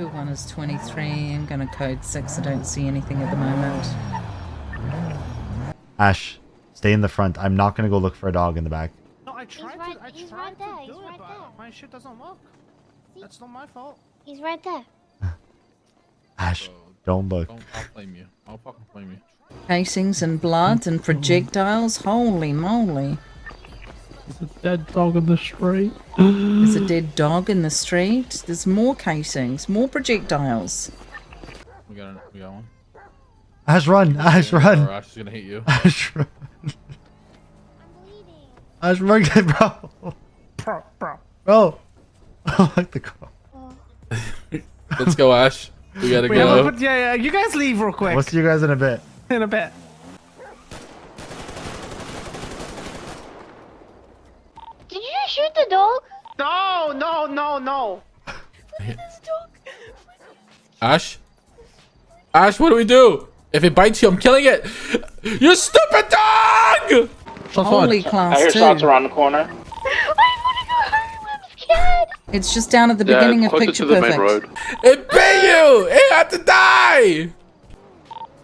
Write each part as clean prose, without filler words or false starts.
Field 1 is 23. I'm going to code 6. I don't see anything at the moment. Ash, stay in the front. I'm not going to go look for a dog in the back. No, I tried He's right there. to do it, but my shit doesn't work. That's not my fault. He's right there. Ash, don't look. I'll blame you. I'll fucking blame you. Casings and blood and projectiles. Holy moly. There's a dead dog in the street. There's a dead dog in the street. There's more casings, more projectiles. We got one. Ash, run! Ash, run! Or Ash is gonna hate you. Ash, run! I'm bleeding. Ash, run, bro! I like the car. Let's go, Ash. We gotta go. Yeah, you guys leave real quick. We'll see you guys in a bit. In a bit. Did you just shoot the dog? No. Ash? Ash, what do we do? If it bites you, I'm killing it. You stupid dog! Holy class I hear 2. shots around the corner. I want to go home. I'm scared. It's just down at the beginning of Picture Perfect. It bit you! It had to die!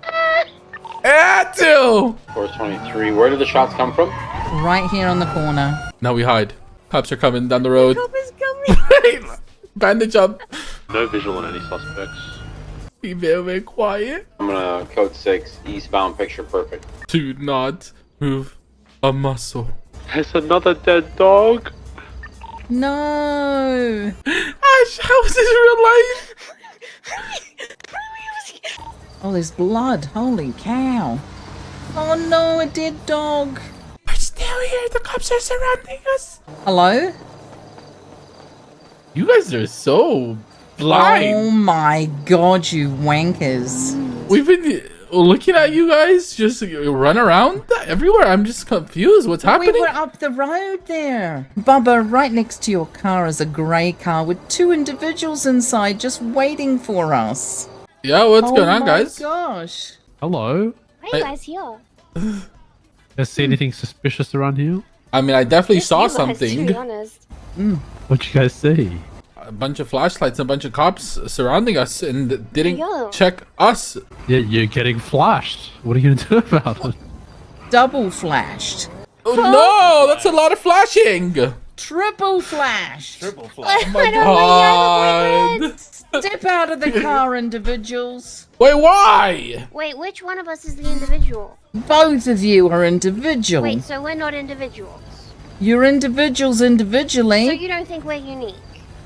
It had to! 423. Where did the shots come from? Right here on the corner. Now we hide. Cops are coming down the road. Cop is coming. Bandage up. No visual on any suspects. Be very quiet. I'm gonna code 6, eastbound picture perfect. Do not move a muscle. There's another dead dog. No. Ash, how is this real life? Oh, there's blood. Holy cow. Oh no, a dead dog. We're still here. The cops are surrounding us. Hello? You guys are so blind. Oh my god, you wankers. We've been looking at you guys just run around everywhere. I'm just confused. What's happening? We were up the road there. Bubba, right next to your car is a grey car with 2 individuals inside just waiting for us. Yeah, what's going on, guys? Oh my gosh. Hello. Why are you guys here? Guys see anything suspicious around here? I mean, I definitely Just saw you guys, to something. be honest. What'd you guys see? A bunch of flashlights, a bunch of cops surrounding us and didn't Yo. check us. Yeah, you're getting flashed. What are you gonna do about it? Double flashed. Oh no, that's a lot of flashing. Triple flashed. Oh my I don't know, god. Step out of the car, individuals. Wait, why? Wait, which one of us is the individual? Both of you are individual. Wait, so we're not individuals. You're individuals individually. So you don't think we're unique?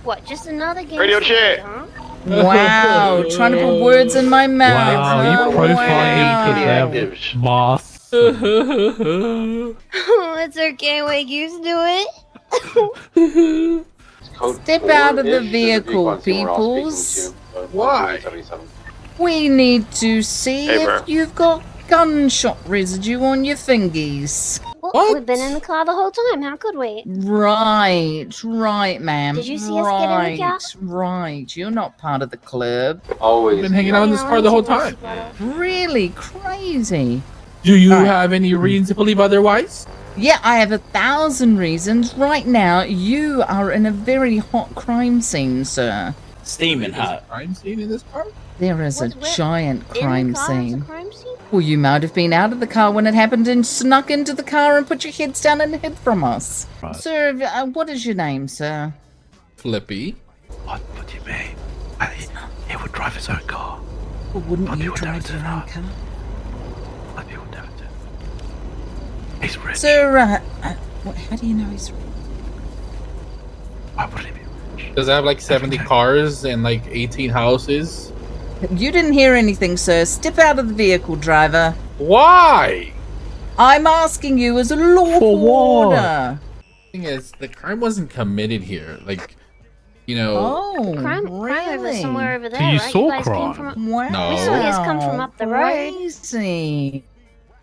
What, just another game? Radio check. Huh? Wow, trying to put words in my mouth. Wow, you profiling Active. because they're masks. Oh, it's okay, we're used to it. Step out of the vehicle, peoples. Why? We need to see Hey, bro. if you've got gunshot residue on your fingies. Well, What? we've been in the car the whole time, how could we? Right, ma'am. Did you see us get in the car? Right. You're not part of the club. Always. Been hanging out in this car the whole time. Really crazy. Do you Alright. have any reason to believe otherwise? Yeah, I have 1,000 reasons. Right now, you are in a very hot crime scene, sir. Steaming hot. Crime scene in this car? There is a What's where- giant In crime the car is a scene. crime scene? Well, you might have been out of the car when it happened and snuck into the car and put your heads down and hid from us. Right. Sir, what is your name, sir? Flippy. What do you mean? He would drive his own car. Well, wouldn't But you you would drive never your do own that. car? Like he would never do. He's rich. Sir, how do you know he's rich? Why would he be rich? Does it have like 70 cars and like 18 houses? You didn't hear anything, sir. Step out of the vehicle, driver. Why? I'm asking you as a lawful For what? order. Thing is, the crime wasn't committed here. Like, you know. Oh, Crime over really? somewhere over there, So you right? saw guys crime? came from... Wow. No. We saw you guys come from up the road. Crazy.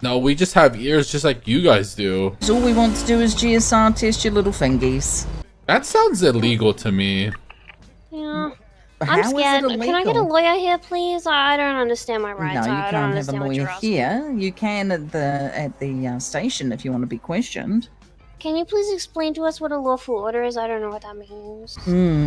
No, we just have ears just like you guys do. So all we want to do is GSR test your little fingies. That sounds illegal to me. Yeah. But I'm how is it scared. Can I get a illegal? lawyer here, please? I don't understand my No, rights. you I don't can't have a understand what you're lawyer asking. here. You can at the station if you want to be questioned. Can you please explain to us what a lawful order is? I don't know what that means.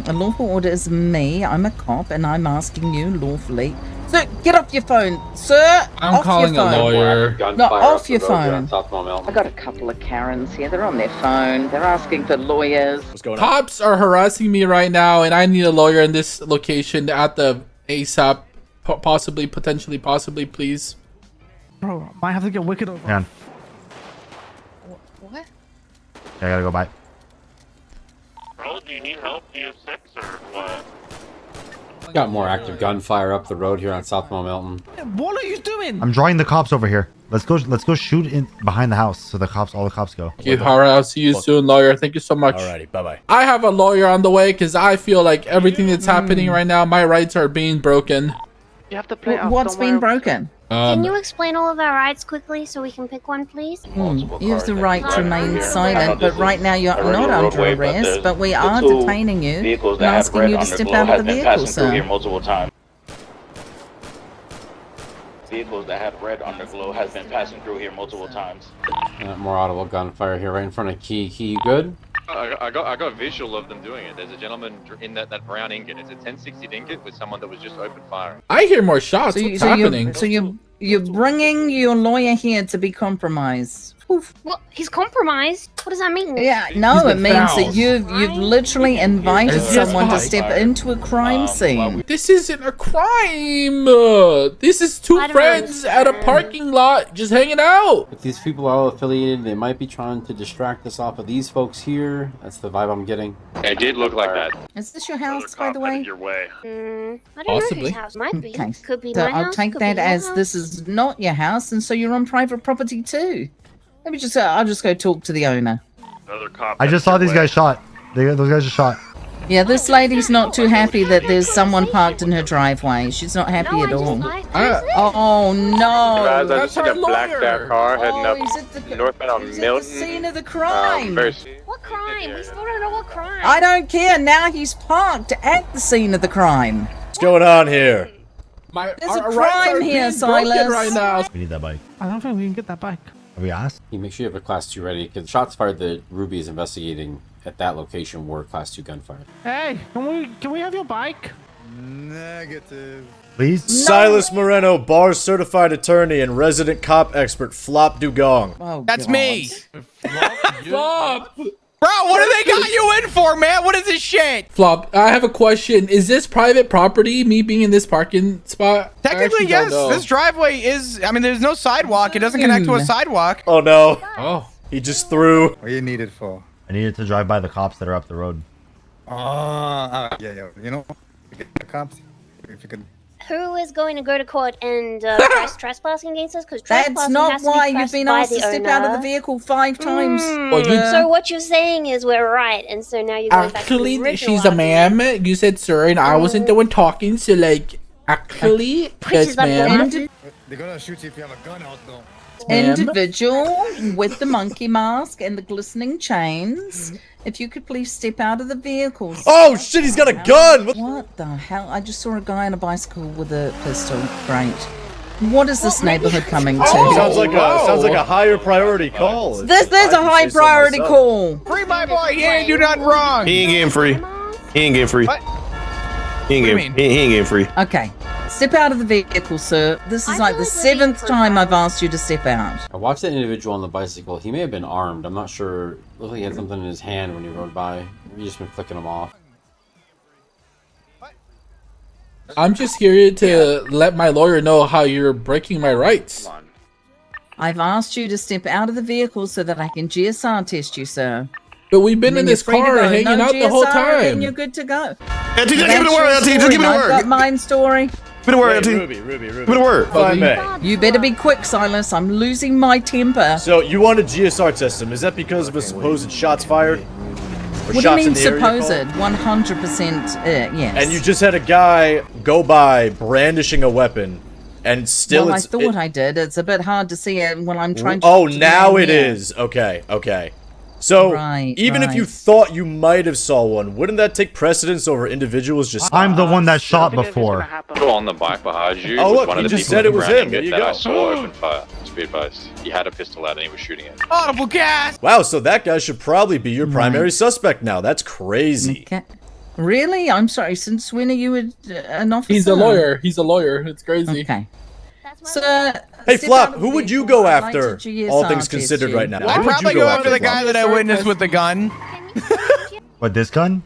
A lawful order is me. I'm a cop, and I'm asking you lawfully. Sir, get off your phone, sir. I'm off calling your a phone. lawyer. No, off your phone. phone. I got a couple of Karens here. They're on their phone. They're asking for lawyers. What's going on? Cops are harassing me right now, and I need a lawyer in this location at the ASAP. Possibly, please. Bro, might have to get wicked over. Hang on. What? Yeah, I gotta go by. Bro, do you need help? Do you have sex or what? Got more active gunfire up the road here on South Mall Mountain. What are you doing? I'm drawing the cops over here. Let's go shoot in behind the house so all the cops go. Thank you, Hara. I'll see you soon, lawyer. Thank you so much. Alrighty, bye-bye. I have a lawyer on the way because I feel like everything that's happening right now, my rights are being broken. You have to play What's been broken? Can you explain all of our rights quickly so we can pick one, please? You have the right to remain silent, but right now you're not under arrest, but we are detaining you and asking you to step out of the vehicle, sir. Multiple times. Vehicles that have red underglow has been passing through here multiple times. More audible gunfire here right in front of Key. Key, you good? I got a visual of them doing it. There's a gentleman in that brown ingot. It's a 1060 ingot with someone that was just open firing. I hear more shots. What's happening? You're bringing your lawyer here to be compromised. Oof. Well, he's compromised. What does that mean? Yeah, no, it means that you've literally invited someone to step into a crime scene. This isn't a crime. This is two friends at a parking lot just hanging out. If these people are all affiliated, they might be trying to distract us off of these folks here. That's the vibe I'm getting. It did look like that. Is this your house, by the way? Your way. I don't Possibly. know whose house might be. Okay. Could be So my house. I'll take could be that your as house. this is not your house, and so you're on private property too. Let me just, I'll just go talk to the owner. Another cop. I just saw these guys shot. Those guys are shot. Yeah, this lady's not too happy that there's someone parked in her driveway. She's not happy at all. Oh no! Guys, I That's just seen our a blacked out lawyer. car heading Oh, up he's at the northbound on he's at Milton. the scene of the crime. What crime? We still don't know what crime. I don't care. Now he's parked at the scene of the crime. What's going on here? There's a Our rights crime are here, being broken Silas. right now. We need that bike. I don't think we can get that bike. Have we asked? You make sure you have a class 2 ready, because shots fired that Ruby is investigating at that location were class 2 gunfire. Hey, can we have your bike? Negative. Please? Silas Moreno, bar certified attorney and resident cop expert Flop Dugong. Oh, That's God. me. Flop! Bro, what do they got you in for, man? What is this shit? Flop, I have a question. Is this private property, me being in this parking spot? I Technically, actually yes. don't know. This driveway is, I mean, there's no sidewalk. It doesn't connect to a sidewalk. Oh no. Oh. He just threw. What do you need it for? I needed to drive by the cops that are up the road. Yeah. You know, the cops. If you could. Who is going to go to court and press trespassing against us? Because That's trespassing not has to why be you've pressed been by asked to the step out of the owner. vehicle 5 times. Well, you- So what you're saying is we're right, and so now you're going back to the Actually, original she's a argument. ma'am. You said sir, and I wasn't the one talking, so like, actually, yes, ma'am. They're gonna shoot you if you have a gun out, though. Individual with the monkey mask and the glistening chains. If you could please step out of the vehicle. Oh shit, he's got a gun! What the hell? I just saw a guy on a bicycle with a pistol. Great. What is this neighborhood coming to? Sounds like a higher priority call. There's a high priority call. Free my boy. He ain't do nothing wrong. He ain't getting free. He ain't getting free. What? He ain't What do you getting. mean? He ain't getting free. Okay. Step out of the vehicle, sir. This is like the 7th time I've asked you to step out. I watched that individual on the bicycle. He may have been armed. I'm not sure. Looked like he had something in his hand when he rode by. Maybe just been flicking him off. I'm just here to let my lawyer know how you're breaking my rights. I've asked you to step out of the vehicle so that I can GSR test you, sir. But we've been in Then this you're free to car go. hanging No out the whole GSR, Then time. you're good to go. LT, just give me the word. LT, just give me the I've got word. mine story. Give me the word, LT. Ruby. Give me the word. If I may. You better be quick, Silas. I'm losing my temper. So you want a GSR test him? Is that because of a supposed shots fired? Or What do you shots mean in the area you call supposed? it? 100% yes. And you just had a guy go by brandishing a weapon, and still Well, I it's. thought I did. It's a bit hard to see it when I'm trying to... Oh, talk to now you it here. is. Okay. So, Right, even if you right. thought you might have saw one, wouldn't that take precedence over individuals just... I'm the one that shot before. On the bike behind you. Oh, was look, one of you the just people said it with was the brown him. There ingot you that go. I saw open fire. Speed advice. He had a pistol out and he was shooting it. Audible gas. Wow, so that guy should probably be your primary suspect now. That's crazy. Okay. Really? I'm sorry. Since when are you an officer? He's a lawyer. He's a lawyer. It's crazy. Okay. So, Hey, step Flop, out of who the would you vehicle. go I'd like after, to GSR all things test considered you. right now? I'll Who would probably you go after the Flop? guy that I witnessed with the gun. What, this gun?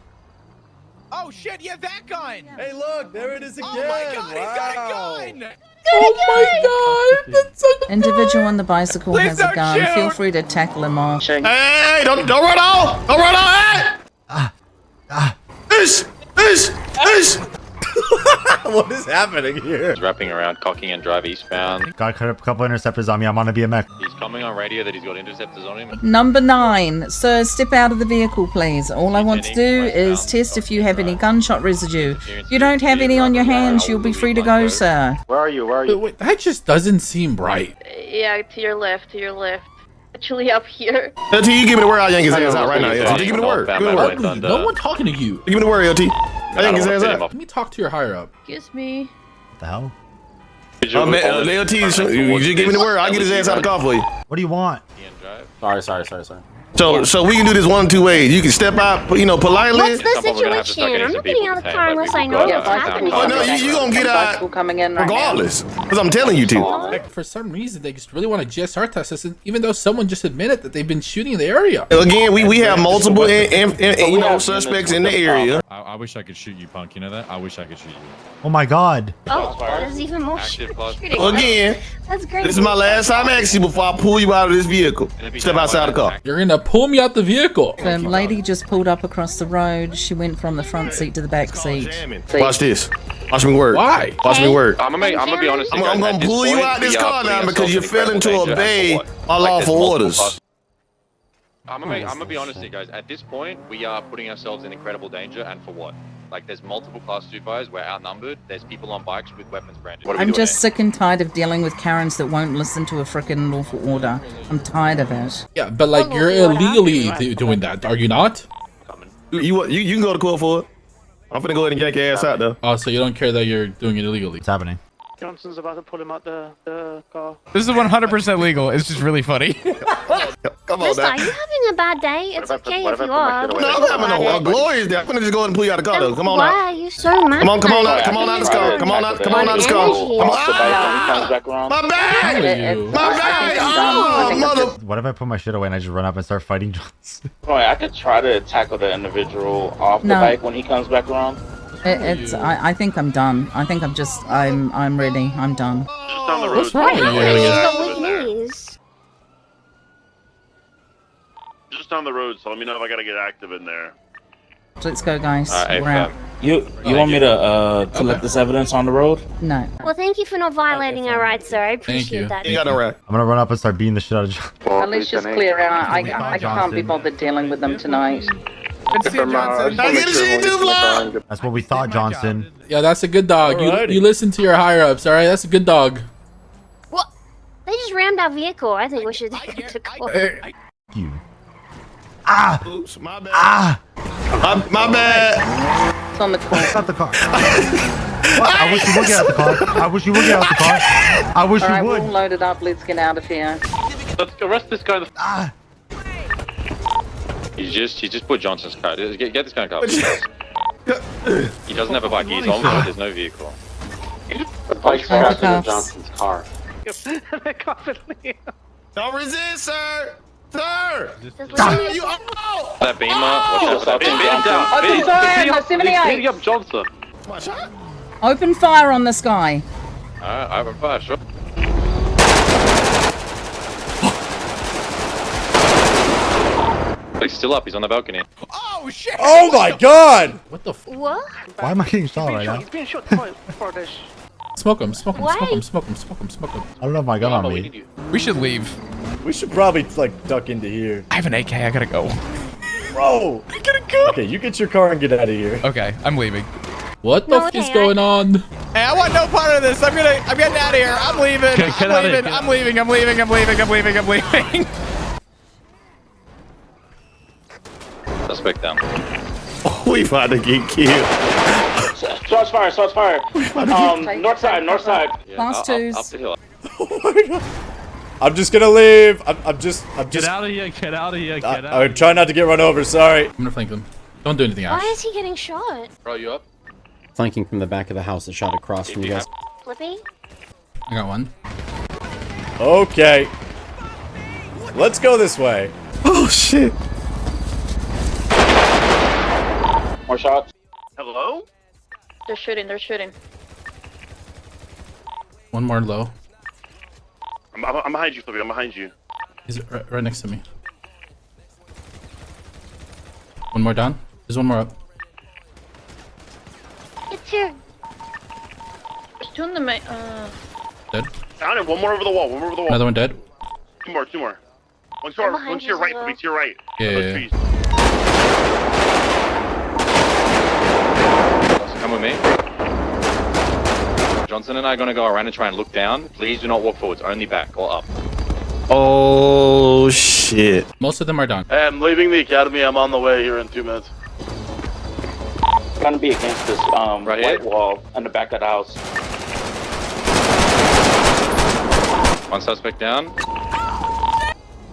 Oh shit, yeah, that gun! Hey, look, there it is again. Oh my god, he's got a gun! Oh my god! That's so Individual on the bicycle Please has a don't gun. shoot. Feel free to tackle him off. Hey, don't run off! Don't run off! Hey! What is happening here? He's wrapping around, cocking and drive eastbound. Got a couple interceptors on me. I'm on a BMX. He's coming on radio that he's got interceptors on him. Number 9. Sir, step out of the vehicle, please. All I want to do is test if you have any gunshot residue. If you don't have any on your hands, you'll be free to go, sir. Where are you? Where are you? Wait, that just doesn't seem right. Yeah, to your left, to your left. Actually, up here. LT, you give me the word. I'll yank his ass out right now. LT, give me the word. Give me the word. Ugly, no one talking to you. Give me the word, LT. I'll yank his ass out. Let me talk to your higher up. Excuse me. What the hell? Oh, man, LT, you just give me the word. I'll get his ass out of the car for you. What do you want? Sorry. So we can do this 1 of 2 ways. You can step out, politely. What's the situation? I'm not getting out of the car unless I know what's happening. Oh, no, you gonna get out coming in right regardless. Because I'm telling you to. For some reason, they just really want to GSR test us, even though someone just admitted that they've been shooting in the area. Again, we have multiple suspects in the area. I wish I could shoot you, punk. You know that? I wish I could shoot you. Oh my god. Oh, there's even more shooting. Again, That's great. this is my last time asking you before I pull you out of this vehicle. Step outside the car. You're gonna pull me out the vehicle. The lady just pulled up across the road. She went from the front seat to the back seat. Watch this. Watch me work. Why? Watch me work. I'm gonna be honest. I'm gonna pull you out this car now because you're failing to obey my lawful orders. I'm gonna be honest with you guys. At this point, we are putting ourselves in incredible danger, and for what? Like, there's multiple class 2 fires. We're outnumbered. There's people on bikes with weapons brandished. What are we I'm doing just sick and tired of dealing with Karens that won't listen to a frickin' lawful order. I'm tired of it. Yeah, but like you're illegally doing that, are you not? You can go to court for it. I'm finna go ahead and yank your ass out though. Oh, so you don't care that you're doing it illegally? What's happening? Johnson's about to pull him out the car. This is 100% legal. It's just really funny. Come on, Mister, now. are you having a bad day? It's okay if you are. No, I'm having a glorious day. I'm gonna just go ahead and pull you out of the car though. Come on Why out. are you so mad? Come on out this car. Come on out this car. My bag! My bag! Oh, mother. What if I put my shit away and I just run up and start fighting Johnson? Right, I could try to tackle the individual off the No. bike when he comes back around. I think I'm done. I think I'm ready. I'm done. Just down the road. What's wrong with He's you? got weak knees. Just down the road, so let me know if I gotta get active in there. Let's go, guys. Hey, We're out. You want me to collect this evidence on the road? No. Well, thank you for not violating our rights, sir. I you. appreciate that. You got no right. I'm gonna run up and start beating the shit out of Johnson. Let's just clear out. I can't be bothered dealing with them tonight. Good to see you, Johnson. I get a shit too, Flop. That's what we thought, Johnson. Yeah, that's a good dog. Alrighty. You listen to your higher ups, all right? That's a good dog. What? They just rammed our vehicle. I think we should take it to court. You. Ah! Oops, my bad. Ah! My bad. It's on the court. Stop the car. I wish you would get out the car. I wish you would get out the car. I wish All right, you we'll would. load it up. Let's get out of here. Let's arrest this guy. Ah! He just put Johnson's car. Get this kind of car. He doesn't have a bike. He's on foot. There's no vehicle. The bike's Handcuffs. faster than Johnson's car. Don't resist, sir. Sir. Just let me- You out. That beamer. Watch out. Beam down. Open fire on the 78. Beam up Johnson. My shot. Open fire on this guy. Alright, I have a fire, sure. He's still up. He's on the balcony. Oh, shit. Oh my god! What the f? What? Why am I getting shot right now? He's being shot for this. Smoke him, smoke him, Why? smoke him, smoke him, smoke him, smoke him. I don't know if my gun on We me. need you. We should leave. We should probably, like, duck into here. I have an AK. I gotta go. Bro! I gotta go! Okay, you get your car and get out of here. Okay, I'm leaving. What the No, f is okay, going on? Hey, I want no part of this. I'm getting out of here. I'm leaving. I'm leaving. I'm leaving. suspect down. We about to get killed. Shots fire, shots fire. North side, north side. Class twos. Up the hill. Oh my god. I'm just gonna leave. I'm just. Get out of here, get out of here, get out. I'm trying not to get run over, sorry. I'm gonna flank them. Don't do anything, Ash. Why is he getting shot? Bro, you up? Flanking from the back of the house that shot across from you guys. Flippy? I got one. Okay. Let's go this way. Oh shit. More shots. Hello? They're shooting, they're shooting. One more low. I'm behind you, Flippy. I'm behind you. He's right next to me. One more down. There's one more up. It's here. There's two in the Dead. Down and one more over the wall. One more over the wall. Another one dead. Two more. One to your right, Flippy. To your right. Yeah. Come with me. Johnson and I are gonna go around and try and look down. Please do not walk forwards, only back or up. Oh shit. Most of them are down. Hey, I'm leaving the academy. I'm on the way here in 2 minutes. Gonna be against this white wall on the back of the house. One suspect down.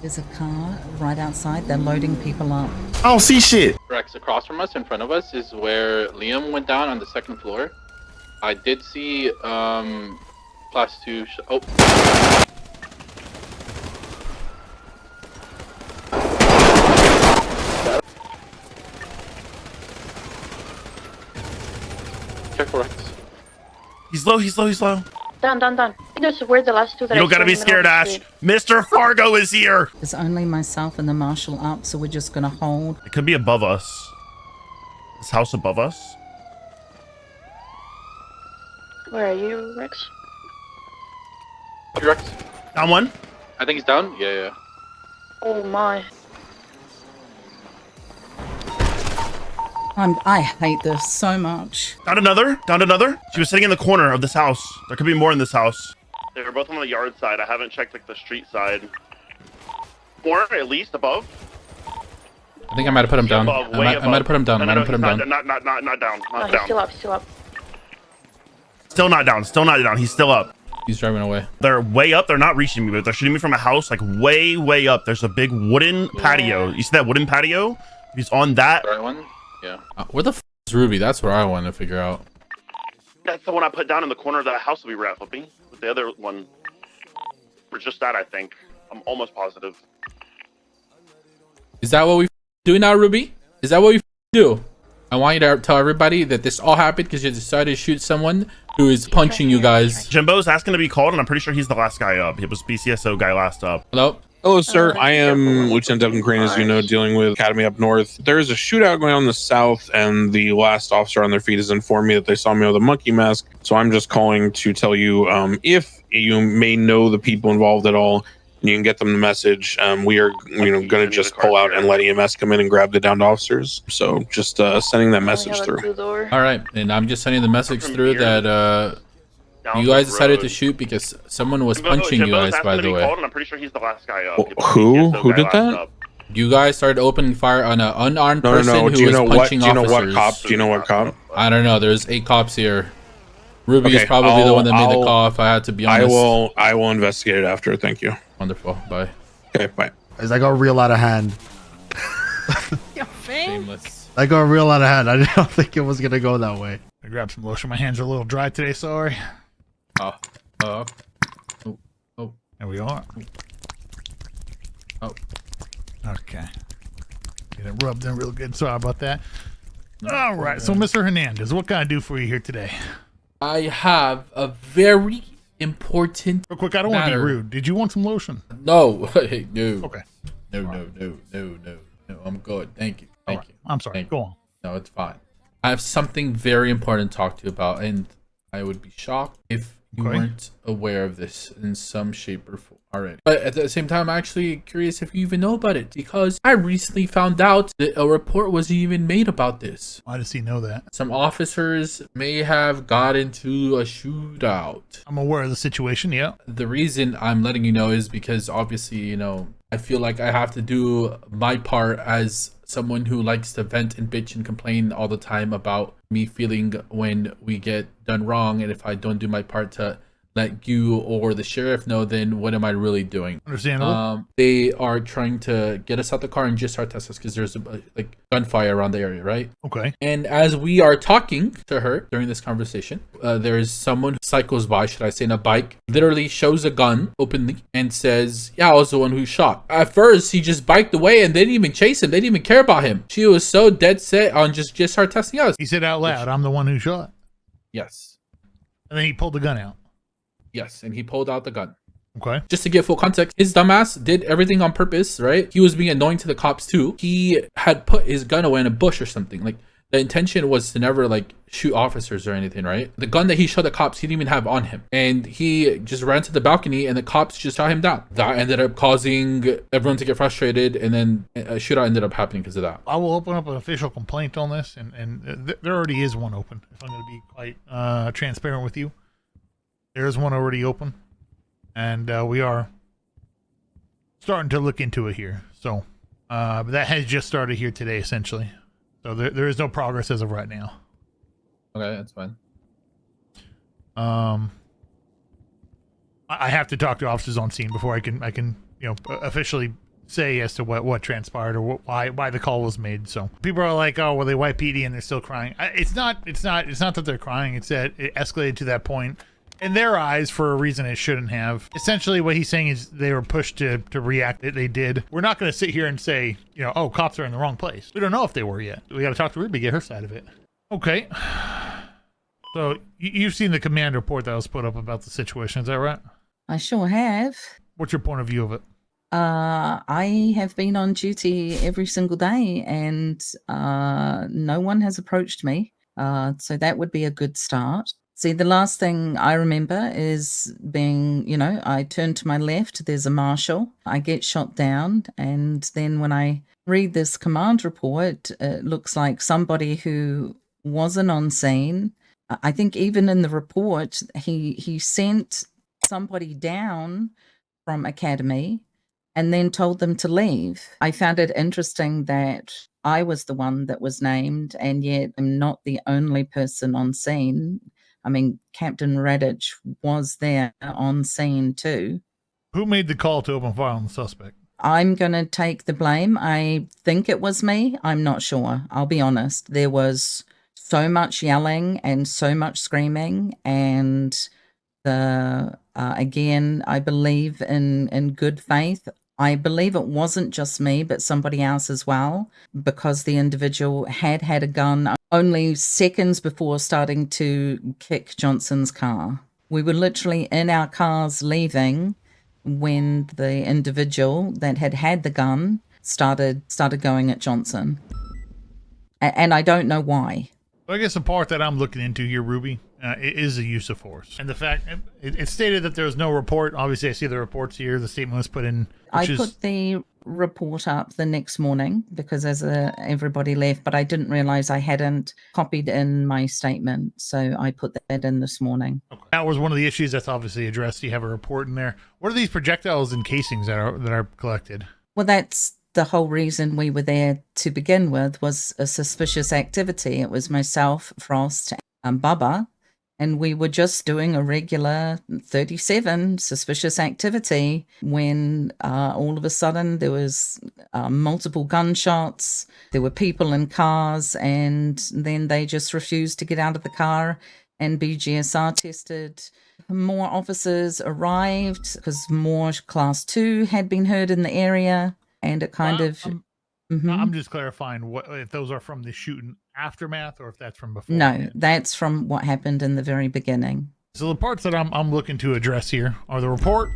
There's a car right outside. They're loading people up. I don't see shit. Correct. Across from us, in front of us, is where Liam went down on the 2nd floor. I did see class 2. Oh. Check for Rex. He's low. Down. Where's the last two that You don't gotta be scared, Ash. Mr. Fargo is here. There's only myself and the marshal up, so we're just gonna hold. It could be above us. This house above us. Where are you, Rex? Rex. Down one. I think he's down. Yeah. Oh my. I hate this so much. Down another. She was sitting in the corner of this house. There could be more in this house. They were both on the yard side. I haven't checked like the street side. More at least above. I think I might have put him down. I might have put him down. Not down. Still up. Still not down. He's still up. He's driving away. They're way up. They're not reaching me, but they're shooting me from a house like way up. There's a big wooden patio. You see that wooden patio? He's on that. Right one. Yeah. Where the f is Ruby? That's what I want to figure out. That's the one I put down in the corner of that house that we were at, Flippy. With the other one. For just that, I think. I'm almost positive. Is that what we do now, Ruby? Is that what we do? I want you to tell everybody that this all happened because you decided to shoot someone who is punching you guys. Jimbo's asking to be called, and I'm pretty sure he's the last guy up. He was BCSO guy last up. Hello? Hello, sir. I am Lieutenant Devin Crane, as you know, dealing with Academy up north. There is a shootout going on in the south, and the last officer on their feet has informed me that they saw me with a monkey mask. So I'm just calling to tell you if you may know the people involved at all, you can get them the message. We are, going to just pull out and let EMS come in and grab the downed officers. So just sending that message through. All right, and I'm just sending the message through that you guys decided to shoot because someone was punching you guys, by the way. I'm pretty sure he's the last guy up. Who did that? You guys started opening fire on an unarmed person who was punching officers. Do you know what cop? Do you know what cop? I don't know. There's 8 cops here. Ruby is probably the one that made the call, if I had to be honest. I will investigate it after. Thank you. Wonderful. Bye. Okay, bye. I got real out of hand. Shameless. I got real out of hand. I didn't think it was gonna go that way. I grabbed some lotion. My hands are a little dry today. Sorry. Oh. There we are. Oh. Okay. Get it rubbed in real good. Sorry about that. All right. So, Mr. Hernandez, what can I do for you here today? I have a very important. Real quick, I don't want to be rude. Did you want some lotion? No. Hey, no. Okay. No. I'm good. Thank you. Thank you. I'm sorry. Go on. No, it's fine. I have something very important to talk to you about, and I would be shocked if you weren't aware of this in some shape or form already. But at the same time, I'm actually curious if you even know about it, because I recently found out that a report was even made about this. Why does he know that? Some officers may have got into a shootout. I'm aware of the situation, yeah. The reason I'm letting you know is because obviously, I feel like I have to do my part as someone who likes to vent and bitch and complain all the time about me feeling when we get done wrong, and if I don't do my part to let you or the sheriff know, then what am I really doing? Understandable. They are trying to get us out the car and just start test us because there's like gunfire around the area, right? Okay. And as we are talking to her during this conversation, there is someone who cycles by, should I say, in a bike, literally shows a gun openly and says, yeah, I was the one who shot. At first, he just biked away and they didn't even chase him. They didn't even care about him. She was so dead set on just start testing us. He said out loud, I'm the one who shot. Yes. And then he pulled the gun out. Yes, and he pulled out the gun. Okay. Just to give full context, his dumbass did everything on purpose, right? He was being annoying to the cops too. He had put his gun away in a bush or something. Like, the intention was to never like shoot officers or anything, right? The gun that he shot the cops, he didn't even have on him. And he just ran to the balcony and the cops just shot him down. That ended up causing everyone to get frustrated, and then a shootout ended up happening because of that. I will open up an official complaint on this, and there already is one open, if I'm going to be quite transparent with you. There is one already open, and we are starting to look into it here. So but that has just started here today, essentially. So there is no progress as of right now. Okay, that's fine. I have to talk to officers on scene before I can officially say as to what transpired or why the call was made. So people are like, oh, well, they white PD and they're still crying. It's not that they're crying. It's that it escalated to that point in their eyes for a reason it shouldn't have. Essentially what he's saying is they were pushed to react. They did. We're not going to sit here and say, oh, cops are in the wrong place. We don't know if they were yet. We got to talk to Ruby, get her side of it. Okay. So you've seen the command report that was put up about the situation. Is that right? I sure have. What's your point of view of it? I have been on duty every single day, and no one has approached me. So that would be a good start. See, the last thing I remember is being, I turn to my left, there's a marshal, I get shot down, and then when I read this command report, it looks like somebody who wasn't on scene. I think even in the report, he sent somebody down from Academy and then told them to leave. I found it interesting that I was the one that was named, and yet I'm not the only person on scene. I mean, Captain Radić was there on scene too. Who made the call to open fire on the suspect? I'm going to take the blame. I think it was me. I'm not sure. I'll be honest. There was so much yelling and so much screaming, and again, I believe in good faith. I believe it wasn't just me, but somebody else as well, because the individual had a gun only seconds before starting to kick Johnson's car. We were literally in our cars leaving when the individual that had the gun started going at Johnson. And I don't know why. Well, I guess the part that I'm looking into here, Ruby, is the use of force. And the fact, it stated that there was no report. Obviously, I see the reports here. The statement was put in. I put the report up the next morning because as everybody left, but I didn't realize I hadn't copied in my statement. So I put that in this morning. Okay. That was one of the issues that's obviously addressed. You have a report in there. What are these projectiles and casings that are collected? Well, that's the whole reason we were there to begin with, was a suspicious activity. It was myself, Frost, and Bubba, and we were just doing a regular 37 suspicious activity when all of a sudden there was multiple gunshots, there were people in cars, and then they just refused to get out of the car and be GSR tested. More officers arrived because more Class 2 had been heard in the area. And it kind of... I'm just clarifying if those are from the shooting aftermath or if that's from before. No, that's from what happened in the very beginning. So the parts that I'm looking to address here are the report,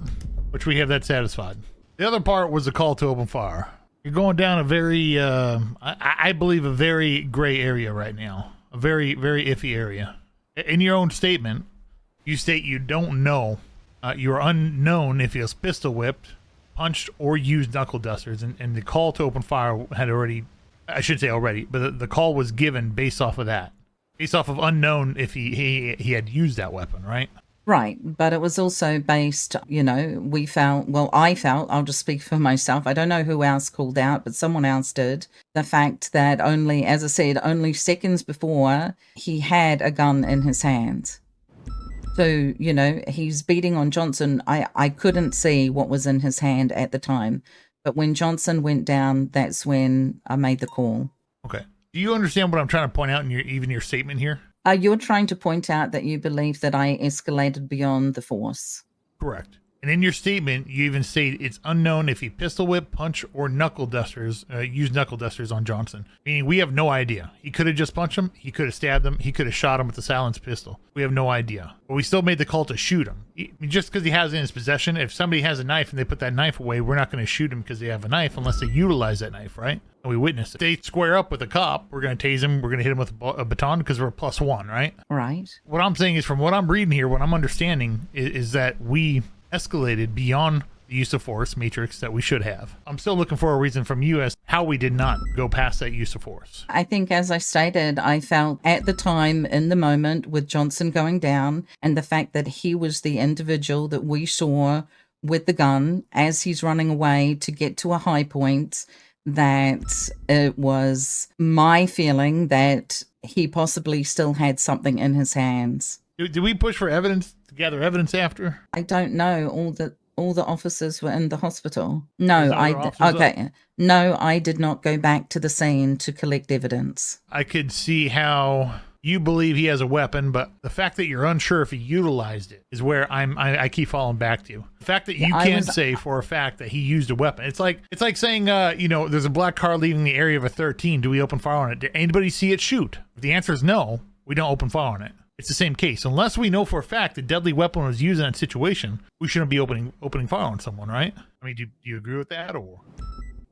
which we have that satisfied. The other part was the call to open fire. You're going down a very, I believe, a very gray area right now. A very, very iffy area. In your own statement, you state you don't know. You're unknown if he was pistol whipped, punched, or used knuckle dusters, and the call to open fire had already, I should say already, but the call was given based off of that, based off of unknown if he had used that weapon, right? Right, but it was also based, I felt, I'll just speak for myself. I don't know who else called out, but someone else did. The fact that as I said, only seconds before, he had a gun in his hand. So, he's beating on Johnson. I couldn't see what was in his hand at the time. But when Johnson went down, that's when I made the call. Okay. Do you understand what I'm trying to point out in your statement here? You're trying to point out that you believe that I escalated beyond the force. Correct. And in your statement, you even state it's unknown if he pistol whipped, punch, or used knuckle dusters on Johnson. Meaning we have no idea. He could have just punched him. He could have stabbed him. He could have shot him with the silenced pistol. We have no idea. But we still made the call to shoot him. Just because he has it in his possession, if somebody has a knife and they put that knife away, we're not going to shoot him because they have a knife unless they utilize that knife, right? And we witness it. If they square up with a cop, we're going to tase him. We're going to hit him with a baton because we're a +1, right? Right. What I'm saying is, from what I'm reading here, what I'm understanding is that we escalated beyond the use of force matrix that we should have. I'm still looking for a reason from you as how we did not go past that use of force. I think, as I stated, I felt at the time, in the moment, with Johnson going down and the fact that he was the individual that we saw with the gun as he's running away to get to a high point, that it was my feeling that he possibly still had something in his hands. Did we push for evidence, to gather evidence after? I don't know. All the officers were in the hospital. No, I did not go back to the scene to collect evidence. I could see how you believe he has a weapon, but the fact that you're unsure if he utilized it is where I keep falling back to. The fact that you can't say for a fact that he used a weapon. It's like saying, there's a black car leaving the area of a 13. Do we open fire on it? Did anybody see it shoot? If the answer is no, we don't open fire on it. It's the same case. Unless we know for a fact a deadly weapon was used in that situation, we shouldn't be opening fire on someone, right? I mean, do you agree with that, or?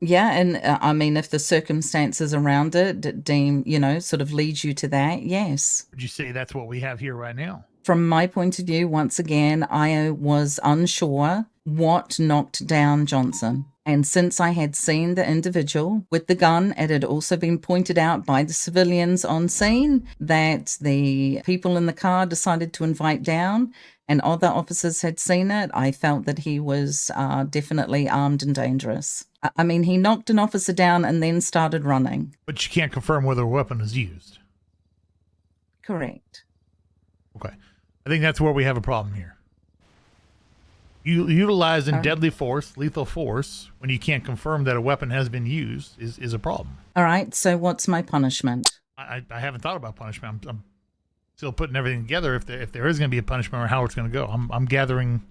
Yeah, and I mean, if the circumstances around it sort of leads you to that, yes. Would you say that's what we have here right now? From my point of view, once again, I was unsure what knocked down Johnson. And since I had seen the individual with the gun, it had also been pointed out by the civilians on scene that the people in the car decided to invite down, and other officers had seen it. I felt that he was definitely armed and dangerous. I mean, he knocked an officer down and then started running. But you can't confirm whether a weapon is used. Correct. Okay. I think that's where we have a problem here. Utilizing deadly force, lethal force, when you can't confirm that a weapon has been used is a problem. All right, so what's my punishment? I haven't thought about punishment. I'm still putting everything together if there is going to be a punishment or how it's going to go. I'm gathering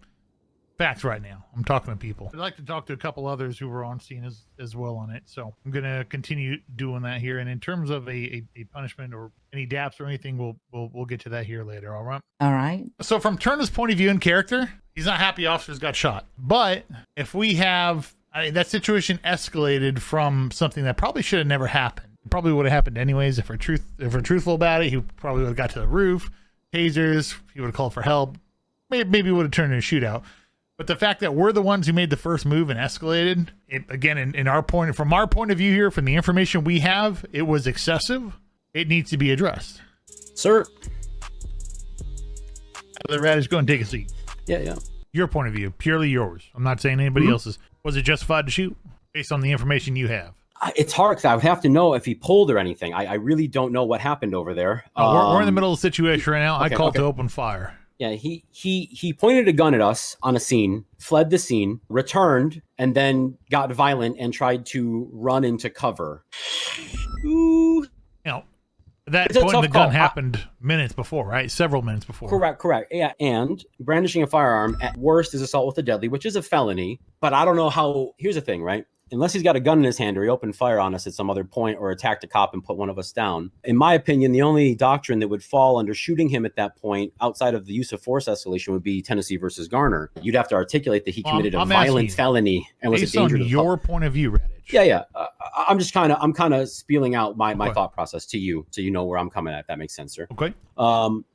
facts right now. I'm talking to people. I'd like to talk to a couple others who were on scene as well on it. So I'm going to continue doing that here. And in terms of a punishment or any DAPs or anything, we'll get to that here later. All right. All right. So from Turners' point of view in character, he's not happy officers got shot. But if we have that situation escalated from something that probably should have never happened. It probably would have happened anyways. If we're truthful about it, he probably would have got to the roof, tasers, he would have called for help. Maybe would have turned into a shootout. But the fact that we're the ones who made the first move and escalated, it, again, from our point of view here, from the information we have, it was excessive. It needs to be addressed. Sir. Radić, go and take a seat. Yeah. Your point of view, purely yours. I'm not saying anybody else's. Was it justified to shoot based on the information you have? It's hard because I would have to know if he pulled or anything. I really don't know what happened over there. We're in the middle of the situation right now. Okay, I called to open fire. Yeah, he pointed a gun at us on a scene, fled the scene, returned, and then got violent and tried to run into cover. Ooh. That point the gun happened minutes before, right? Several minutes before. Correct. Yeah, and brandishing a firearm at worst is assault with a deadly, which is a felony. But I don't know how. Here's the thing, right? Unless he's got a gun in his hand or he opened fire on us at some other point or attacked a cop and put one of us down. In my opinion, the only doctrine that would fall under shooting him at that point outside of the use of force escalation would be Tennessee versus Garner. You'd have to articulate that he committed a violent felony and was a danger to the your point of view, Radić. Yeah. I'm kind of spieling out my thought process to you so you know where I'm coming at, if that makes sense, sir. Okay.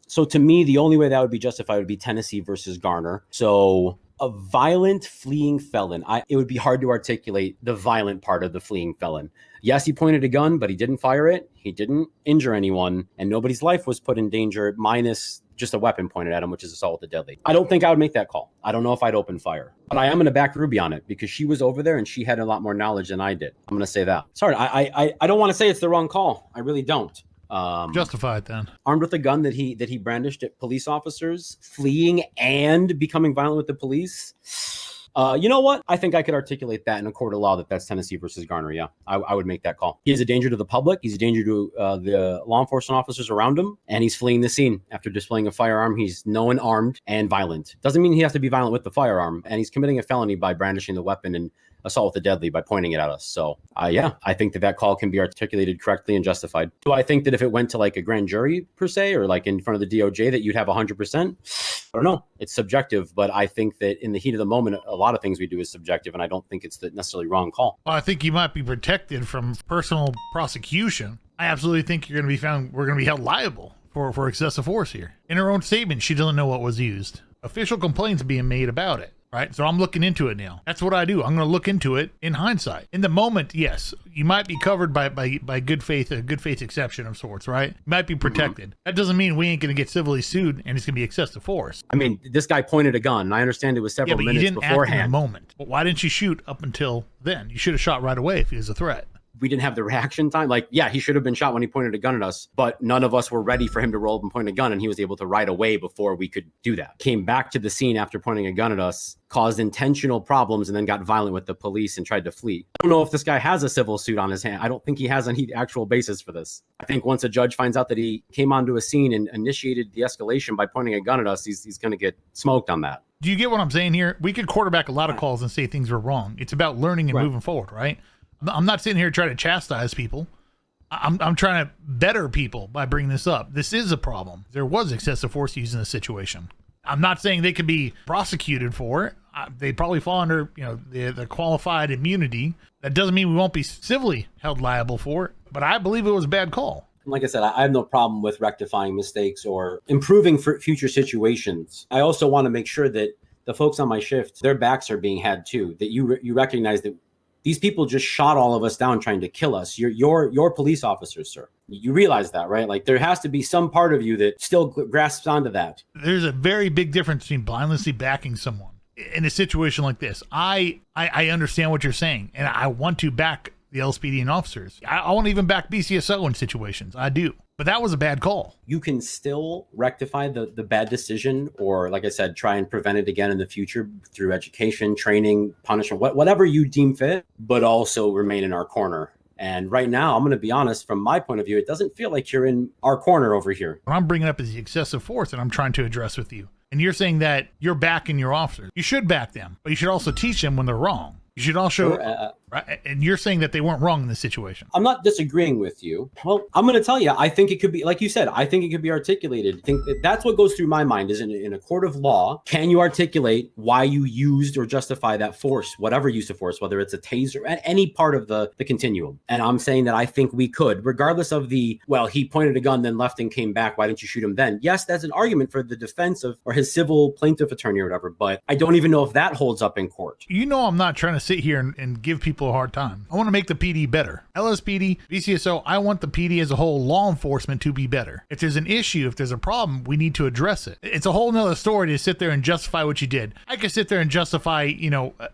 So to me, the only way that would be justified would be Tennessee versus Garner. So a violent fleeing felon, it would be hard to articulate the violent part of the fleeing felon. Yes, he pointed a gun, but he didn't fire it. He didn't injure anyone, and nobody's life was put in danger minus just a weapon pointed at him, which is assault with a deadly. I don't think I would make that call. I don't know if I'd open fire, but I am going to back Ruby on it because she was over there and she had a lot more knowledge than I did. I'm going to say that. Sorry, I don't want to say it's the wrong call. I really don't. Justify it then. Armed with a gun that he brandished at police officers, fleeing and becoming violent with the police. You know what? I think I could articulate that in a court of law that's Tennessee versus Garner. Yeah, I would make that call. He is a danger to the public. He's a danger to the law enforcement officers around him, and he's fleeing the scene after displaying a firearm. He's known armed and violent. Doesn't mean he has to be violent with the firearm, and he's committing a felony by brandishing the weapon and assault with a deadly by pointing it at us. So yeah, I think that call can be articulated correctly and justified. Do I think that if it went to like a grand jury per se, or like in front of the DOJ, that you'd have 100%? I don't know. It's subjective, but I think that in the heat of the moment, a lot of things we do is subjective, and I don't think it's the necessarily wrong call. Well, I think you might be protected from personal prosecution. I absolutely think we're going to be held liable for excessive force here. In her own statement, she doesn't know what was used. Official complaints being made about it. Right. So I'm looking into it now. That's what I do. I'm going to look into it in hindsight. In the moment, yes, you might be covered by good faith, a good faith exception of sorts, right? You might be protected. That doesn't mean we ain't going to get civilly sued and it's going to be excessive force. I mean, this guy pointed a gun. I understand it was several minutes beforehand. Yeah, but you didn't act in the moment. But why didn't you shoot up until then? You should have shot right away if he was a threat. We didn't have the reaction time. Like, yeah, he should have been shot when he pointed a gun at us, but none of us were ready for him to roll up and point a gun, and he was able to right away before we could do that. Came back to the scene after pointing a gun at us, caused intentional problems, and then got violent with the police and tried to flee. I don't know if this guy has a civil suit on his hand. I don't think he has any actual basis for this. I think once a judge finds out that he came onto a scene and initiated the escalation by pointing a gun at us, he's going to get smoked on that. Do you get what I'm saying here? We could quarterback a lot of calls and say things were wrong. It's about learning and moving forward, right? I'm not sitting here trying to chastise people. I'm trying to better people by bringing this up. This is a problem. There was excessive force used in this situation. I'm not saying they could be prosecuted for it. They probably fall under, the qualified immunity. That doesn't mean we won't be civilly held liable for it. But I believe it was a bad call. Like I said, I have no problem with rectifying mistakes or improving for future situations. I also want to make sure that the folks on my shift, their backs are being had too. That you recognize that these people just shot all of us down trying to kill us. You're police officers, sir. You realize that, right? Like, there has to be some part of you that still grasps onto that. There's a very big difference between blindlessly backing someone in a situation like this. I understand what you're saying, and I want to back the LSPD and officers. I want to even back BCSO in situations. I do. But that was a bad call. You can still rectify the bad decision, or, like I said, try and prevent it again in the future through education, training, punishment, whatever you deem fit, but also remain in our corner. And right now, I'm going to be honest, from my point of view, it doesn't feel like you're in our corner over here. What I'm bringing up is the excessive force that I'm trying to address with you. And you're saying that you're backing your officers. You should back them, but you should also teach them when they're wrong. You should also, right? And you're saying that they weren't wrong in this situation. I'm not disagreeing with you. Well, I'm going to tell you, I think it could be, like you said, I think it could be articulated. I think that's what goes through my mind is in a court of law, can you articulate why you used or justify that force, whatever use of force, whether it's a taser, at any part of the continuum. And I'm saying that I think we could, regardless of he pointed a gun, then left and came back. Why didn't you shoot him then? Yes, that's an argument for the defense of, or his civil plaintiff attorney or whatever, but I don't even know if that holds up in court. I'm not trying to sit here and give people a hard time. I want to make the PD better. LSPD, BCSO, I want the PD as a whole, law enforcement, to be better. If there's an issue, if there's a problem, we need to address it. It's a whole nother story to sit there and justify what you did. I could sit there and justify,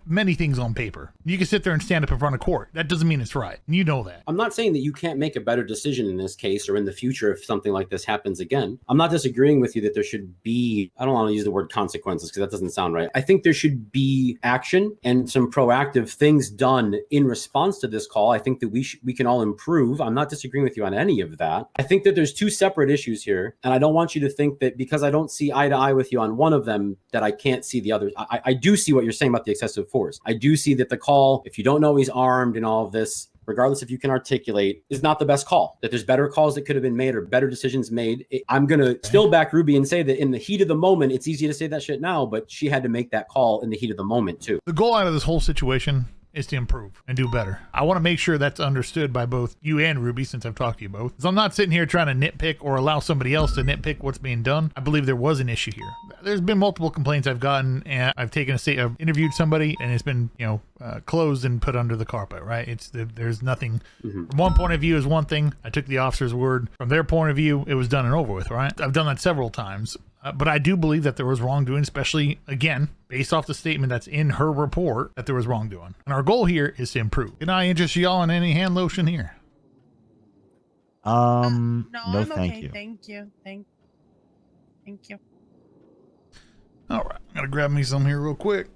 many things on paper. You can sit there and stand up in front of court. That doesn't mean it's right. You know that. I'm not saying that you can't make a better decision in this case or in the future if something like this happens again. I'm not disagreeing with you that there should be, I don't want to use the word consequences because that doesn't sound right. I think there should be action and some proactive things done in response to this call. I think that we can all improve. I'm not disagreeing with you on any of that. I think that there's two separate issues here, and I don't want you to think that because I don't see eye to eye with you on one of them that I can't see the others. I do see what you're saying about the excessive force. I do see that the call, if you don't know he's armed and all of this, regardless if you can articulate, is not the best call. That there's better calls that could have been made or better decisions made. I'm going to still back Ruby and say that in the heat of the moment, it's easy to say that shit now, but she had to make that call in the heat of the moment too. The goal out of this whole situation is to improve and do better. I want to make sure that's understood by both you and Ruby, since I've talked to you both. So I'm not sitting here trying to nitpick or allow somebody else to nitpick what's being done. I believe there was an issue here. There's been multiple complaints I've gotten, and I've interviewed somebody, and it's been, closed and put under the carpet, right? There's nothing. From one point of view is one thing. I took the officer's word. From their point of view, it was done and over with, right? I've done that several times. But I do believe that there was wrongdoing, especially, again, based off the statement that's in her report, that there was wrongdoing. And our goal here is to improve. Can I interest y'all in any hand lotion here? No, I'm thank okay. you. Thank you. Thank you. All right, I'm gonna grab me some here real quick.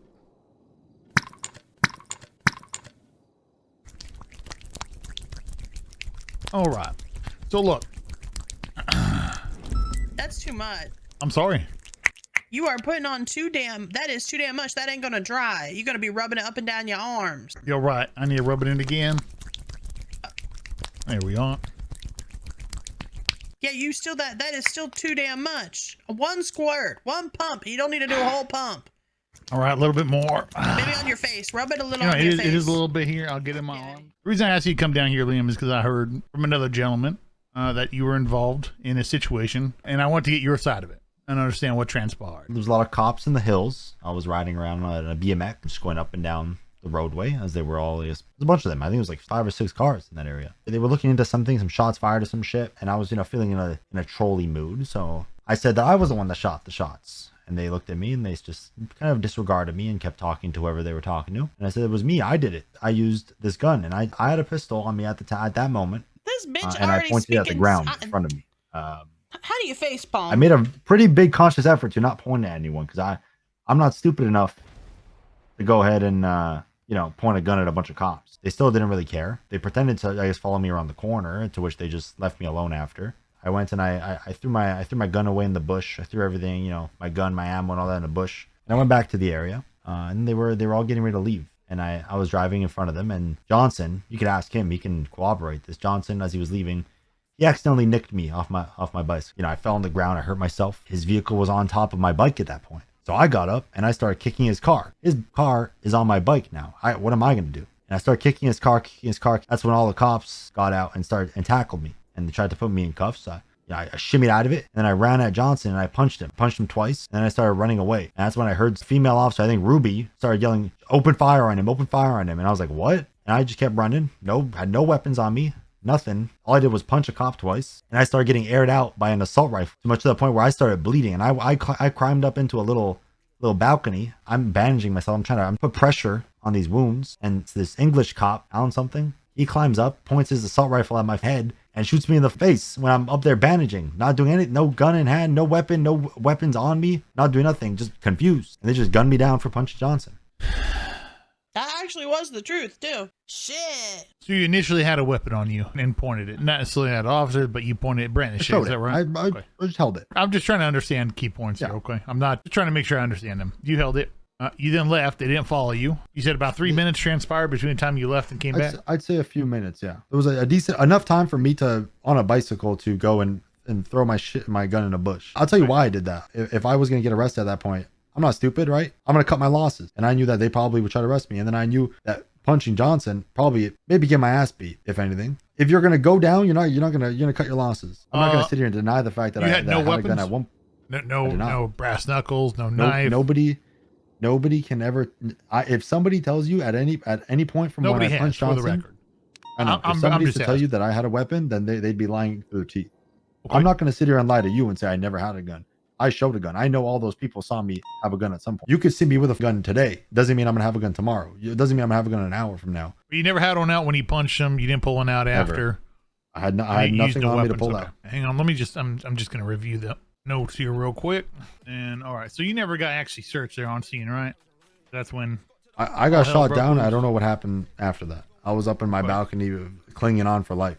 All right, so look. That's too much. I'm sorry. You are putting on that is too damn much. That ain't gonna dry. You're gonna be rubbing it up and down your arms. You're right. I need to rub it in again. There we are. Yeah, that is still too damn much. One squirt, one pump. You don't need to do a whole pump. All right, a little bit more. Maybe on your face. Rub it a little on your face. It is a little bit here. I'll get in my arm. The reason I asked you to come down here, Liam, is because I heard from another gentleman that you were involved in a situation, and I want to get your side of it and understand what transpired. There was a lot of cops in the hills. I was riding around on a BMX, just going up and down the roadway, as they were all, there's a bunch of them. I think it was like 5 or 6 cars in that area. They were looking into something, some shots fired or some shit, and I was, feeling in a trolly mood. So I said that I was the one that shot the shots. And they looked at me and they just kind of disregarded me and kept talking to whoever they were talking to. And I said, it was me. I did it. I used this gun, and I had a pistol on me at that moment. This bitch and I pointed it at the ground in front of me. How do you face palm? I made a pretty big conscious effort to not point at anyone, because I'm not stupid enough to go ahead and point a gun at a bunch of cops. They still didn't really care. They pretended to, I guess, follow me around the corner, to which they just left me alone after. I went and I threw my gun away in the bush. I threw everything, my gun, my ammo, and all that in the bush. And I went back to the area, and they were all getting ready to leave. And I was driving in front of them. And Johnson, you could ask him, he can corroborate this. Johnson, as he was leaving, he accidentally nicked me off my bicycle. I fell on the ground. I hurt myself. His vehicle was on top of my bike at that point. So I got up and I started kicking his car. His car is on my bike now. What am I going to do? And I started kicking his car. That's when all the cops got out and tackled me. And they tried to put me in cuffs. I shimmied out of it, and then I ran at Johnson and I punched him twice, and then I started running away. And that's when I heard the female officer, I think Ruby, started yelling, open fire on him, and I was like, what? And I just kept running. Had no weapons on me, nothing. All I did was punch a cop twice, and I started getting aired out by an assault rifle, too much to the point where I started bleeding. And I climbed up into a little balcony. I'm bandaging myself. I'm trying to put pressure on these wounds, and this English cop, Alan something, he climbs up, points his assault rifle at my head, and shoots me in the face when I'm up there bandaging, not doing anything, no gun in hand, no weapons on me, not doing nothing, just confused. And they just gunned me down for punching Johnson. That actually was the truth, too. Shit. So you initially had a weapon on you and pointed it, not necessarily at officers, but you pointed at brandishing. Is that right? I just held it. I'm just trying to understand key points here, okay? I'm not just trying to make sure I understand them. You held it. You then left. They didn't follow you. You said about 3 minutes transpired between the time you left and came back. I'd say a few minutes. Yeah, there was a decent enough time for me to on a bicycle to go and throw my gun in a bush. I'll tell you why I did that. If I was gonna get arrested at that point, I'm not stupid, right? I'm gonna cut my losses, and I knew that they probably would try to arrest me, and then I knew that punching Johnson maybe get my ass beat, if anything. If you're gonna go down, you're gonna cut your losses. I'm not gonna sit here and deny the fact that I had no weapons. A gun at one. No brass knuckles, no knife. Nobody can ever. If somebody tells you at any point from when I punched Johnson, I know. If somebody used to tell you that I had a weapon, then they'd be lying through their teeth. Okay. I'm not going to sit here and lie to you and say I never had a gun. I showed a gun. I know all those people saw me have a gun at some point. You could see me with a gun today. Doesn't mean I'm going to have a gun tomorrow. It doesn't mean I'm going to have a gun an hour from now. But you never had one out when he punched him. You didn't pull one out after. I had nothing on me to pull out. Hang on. I'm just going to review the notes here real quick. And all right. So you never got actually searched there on scene, right? That's when I got shot down. I don't know what happened after that. I was up in my balcony clinging on for life.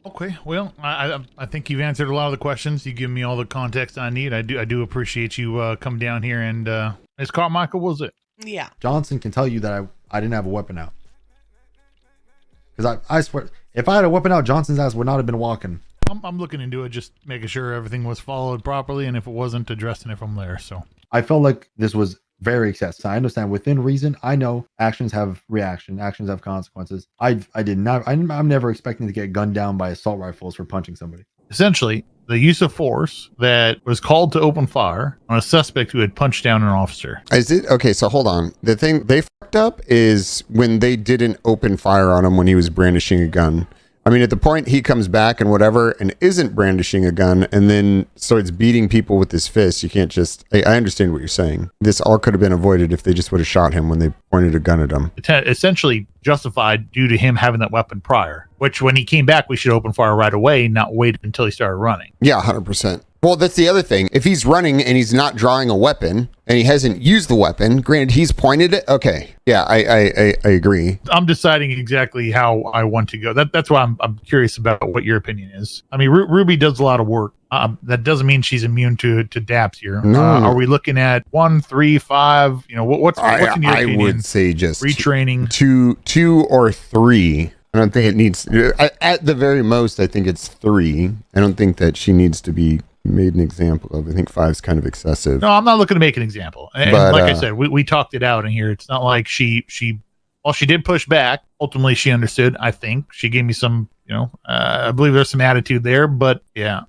Okay, well, I think you've answered a lot of the questions. You give me all the context I need. I do appreciate you coming down here. And Ms. Carmichael, was it? Yeah. Johnson can tell you that I didn't have a weapon out. Because I swear, if I had a weapon out, Johnson's ass would not have been walking. I'm looking into it, just making sure everything was followed properly, and if it wasn't, addressing it from there. So I felt like this was very excessive. I understand within reason. I know actions have reaction. Actions have consequences. I'm never expecting to get gunned down by assault rifles for punching somebody. Essentially, the use of force that was called to open fire on a suspect who had punched down an officer. Is it okay? So hold on. The thing they fucked up is when they didn't open fire on him when he was brandishing a gun. I mean, at the point he comes back and whatever and isn't brandishing a gun and then starts beating people with his fist, you can't just... I understand what you're saying. This all could have been avoided if they just would have shot him when they pointed a gun at him. Essentially justified due to him having that weapon prior, which when he came back, we should open fire right away, not wait until he started running. Yeah, 100%. Well, that's the other thing. If he's running and he's not drawing a weapon and he hasn't used the weapon, granted, he's pointed it. Okay. Yeah, I agree. I'm deciding exactly how I want to go. That's why I'm curious about what your opinion is. I mean, Ruby does a lot of work. That doesn't mean she's immune to DAPs here. No. Are we looking at 1, 3, 5? You know, what's in your opinion? I would say just retraining. Two or 3. I don't think it needs... At the very most, I think it's 3. I don't think that she needs to be made an example of. I think 5 is kind of excessive. No, I'm not looking to make an example. And But, like I said, we talked it out in here. It's not like she did push back. Ultimately, she understood. I think she gave me some, I believe there's some attitude there. But yeah,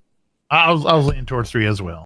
I was leaning towards 3 as well.